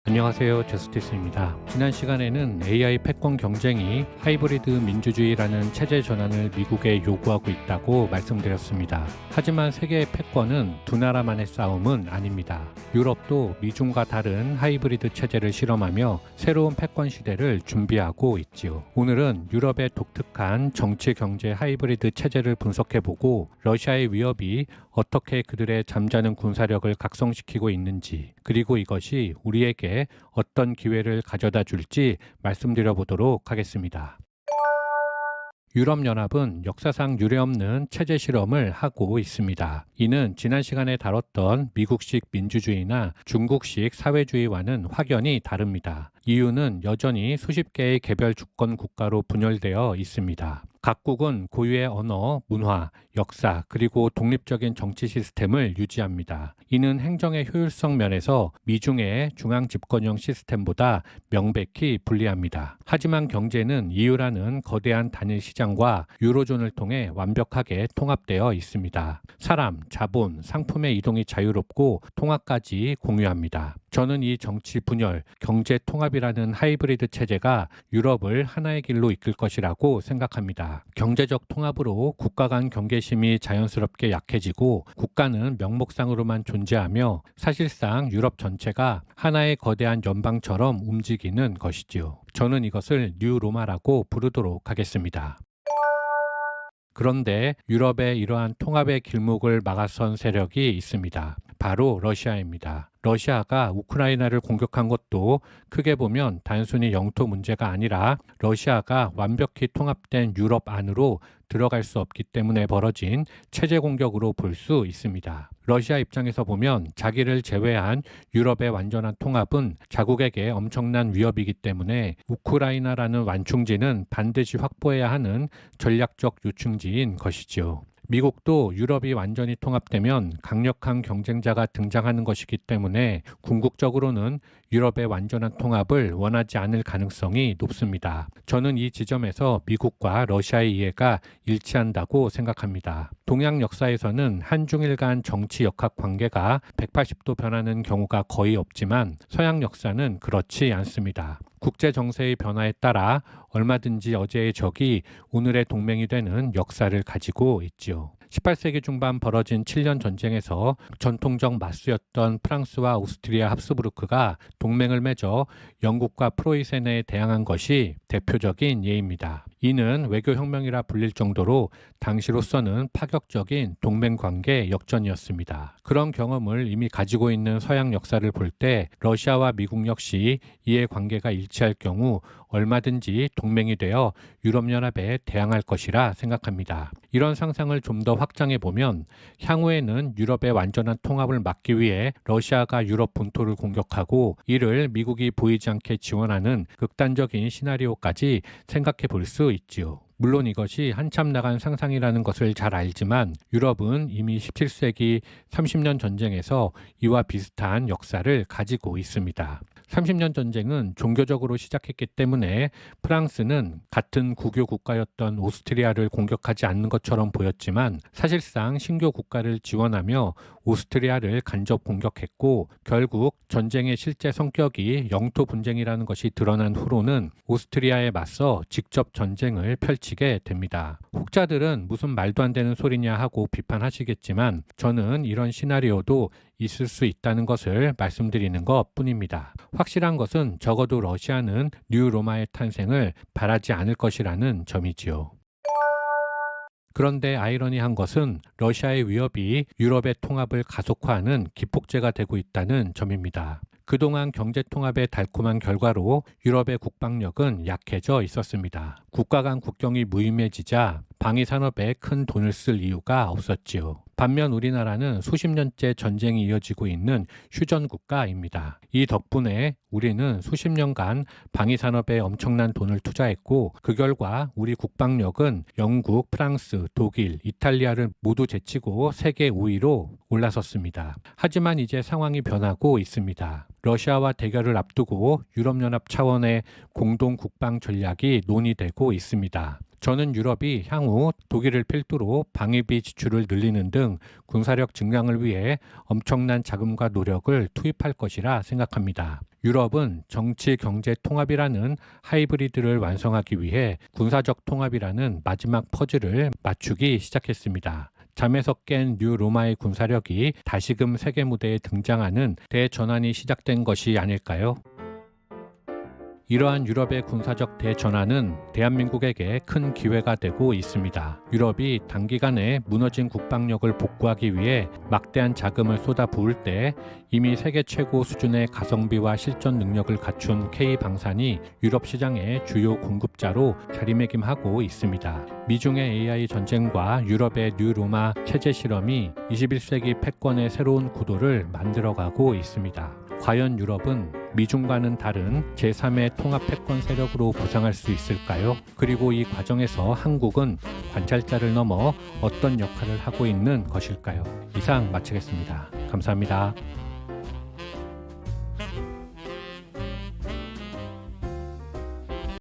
안녕하세요. 저스티스입니다. 지난 시간에는 AI 패권 경쟁이 하이브리드 민주주의라는 체제 전환을 미국에 요구하고 있다고 말씀드렸습니다. 하지만 세계의 패권은 두 나라만의 싸움은 아닙니다. 유럽도 미중과 다른 하이브리드 체제를 실험하며 새로운 패권 시대를 준비하고 있지요. 오늘은 유럽의 독특한 정치 경제 하이브리드 체제를 분석해보고 러시아의 위협이 어떻게 그들의 잠자는 군사력을 각성시키고 있는지, 그리고 이것이 우리에게 어떤 기회를 가져다 줄지 말씀드려 보도록 하겠습니다. 유럽연합은 역사상 유례없는 체제 실험을 하고 있습니다. 이는 지난 시간에 다뤘던 미국식 민주주의나 중국식 사회주의와는 확연히 다릅니다. 이유는 여전히 수십 개의 개별 주권 국가로 분열되어 있습니다. 각국은 고유의 언어, 문화, 역사, 그리고 독립적인 정치 시스템을 유지합니다. 이는 행정의 효율성 면에서 미중의 중앙 집권형 시스템보다 명백히 불리합니다. 하지만 경제는 EU라는 거대한 단일 시장과 유로존을 통해 완벽하게 통합되어 있습니다. 사람, 자본, 상품의 이동이 자유롭고 통합까지 공유합니다. 저는 이 정치 분열, 경제 통합이라는 하이브리드 체제가 유럽을 하나의 길로 이끌 것이라고 생각합니다. 경제적 통합으로 국가 간 경계심이 자연스럽게 약해지고 국가는 명목상으로만 존재하며 사실상 유럽 전체가 하나의 거대한 연방처럼 움직이는 것이지요. 저는 이것을 뉴 로마라고 부르도록 하겠습니다. 그런데 유럽의 이러한 통합의 길목을 막아선 세력이 있습니다. 바로 러시아입니다. 러시아가 우크라이나를 공격한 것도 크게 보면 단순히 영토 문제가 아니라 러시아가 완벽히 통합된 유럽 안으로 들어갈 수 없기 때문에 벌어진 체제 공격으로 볼 수 있습니다. 러시아 입장에서 보면 자기를 제외한 유럽의 완전한 통합은 자국에게 엄청난 위협이기 때문에 우크라이나라는 완충지는 반드시 확보해야 하는 전략적 요충지인 것이지요. 미국도 유럽이 완전히 통합되면 강력한 경쟁자가 등장하는 것이기 때문에 궁극적으로는 유럽의 완전한 통합을 원하지 않을 가능성이 높습니다. 저는 이 지점에서 미국과 러시아의 이해가 일치한다고 생각합니다. 동양 역사에서는 한중일 간 정치 역학 관계가 180도 변하는 경우가 거의 없지만 서양 역사는 그렇지 않습니다. 국제 정세의 변화에 따라 얼마든지 어제의 적이 오늘의 동맹이 되는 역사를 가지고 있지요. 18세기 중반 벌어진 7년 전쟁에서 전통적 맞수였던 프랑스와 오스트리아 합스부르크가 동맹을 맺어 영국과 프로이센에 대항한 것이 대표적인 예입니다. 이는 외교혁명이라 불릴 정도로 당시로서는 파격적인 동맹관계 역전이었습니다. 그런 경험을 이미 가지고 있는 서양 역사를 볼 때 러시아와 미국 역시 이해 관계가 일치할 경우 얼마든지 동맹이 되어 유럽연합에 대항할 것이라 생각합니다. 이런 상상을 좀 더 확장해 보면 향후에는 유럽의 완전한 통합을 막기 위해 러시아가 유럽 본토를 공격하고 이를 미국이 보이지 않게 지원하는 극단적인 시나리오까지 생각해 볼 수 있지요. 물론 이것이 한참 나간 상상이라는 것을 잘 알지만 유럽은 이미 17세기 30년 전쟁에서 이와 비슷한 역사를 가지고 있습니다. 30년 전쟁은 종교적으로 시작했기 때문에 프랑스는 같은 국교 국가였던 오스트리아를 공격하지 않는 것처럼 보였지만 사실상 신교 국가를 지원하며 오스트리아를 간접 공격했고 결국 전쟁의 실제 성격이 영토 분쟁이라는 것이 드러난 후로는 오스트리아에 맞서 직접 전쟁을 펼치게 됩니다. 혹자들은 무슨 말도 안 되는 소리냐 하고 비판하시겠지만 저는 이런 시나리오도 있을 수 있다는 것을 말씀드리는 것 뿐입니다. 확실한 것은 적어도 러시아는 뉴 로마의 탄생을 바라지 않을 것이라는 점이지요. 그런데 아이러니한 것은 러시아의 위협이 유럽의 통합을 가속화하는 기폭제가 되고 있다는 점입니다. 그동안 경제통합의 달콤한 결과로 유럽의 국방력은 약해져 있었습니다. 국가 간 국경이 무의미해지자 방위산업에 큰 돈을 쓸 이유가 없었지요. 반면 우리나라는 수십 년째 전쟁이 이어지고 있는 휴전 국가입니다. 이 덕분에 우리는 수십 년간 방위산업에 엄청난 돈을 투자했고 그 결과 우리 국방력은 영국, 프랑스, 독일, 이탈리아를 모두 제치고 세계 5위로 올라섰습니다. 하지만 이제 상황이 변하고 있습니다. 러시아와 대결을 앞두고 유럽연합 차원의 공동 국방 전략이 논의되고 있습니다. 저는 유럽이 향후 독일을 필두로 방위비 지출을 늘리는 등 군사력 증강을 위해 엄청난 자금과 노력을 투입할 것이라 생각합니다. 유럽은 정치 경제 통합이라는 하이브리드를 완성하기 위해 군사적 통합이라는 마지막 퍼즐을 맞추기 시작했습니다. 잠에서 깬 뉴 로마의 군사력이 다시금 세계 무대에 등장하는 대전환이 시작된 것이 아닐까요? 이러한 유럽의 군사적 대전환은 대한민국에게 큰 기회가 되고 있습니다. 유럽이 단기간에 무너진 국방력을 복구하기 위해 막대한 자금을 쏟아부을 때 이미 세계 최고 수준의 가성비와 실전 능력을 갖춘 K방산이 유럽 시장의 주요 공급자로 자리매김하고 있습니다. 미중의 AI 전쟁과 유럽의 뉴 로마 체제 실험이 21세기 패권의 새로운 구도를 만들어가고 있습니다. 과연 유럽은 미중과는 다른 제3의 통합 패권 세력으로 부상할 수 있을까요? 그리고 이 과정에서 한국은 관찰자를 넘어 어떤 역할을 하고 있는 것일까요? 이상 마치겠습니다. 감사합니다.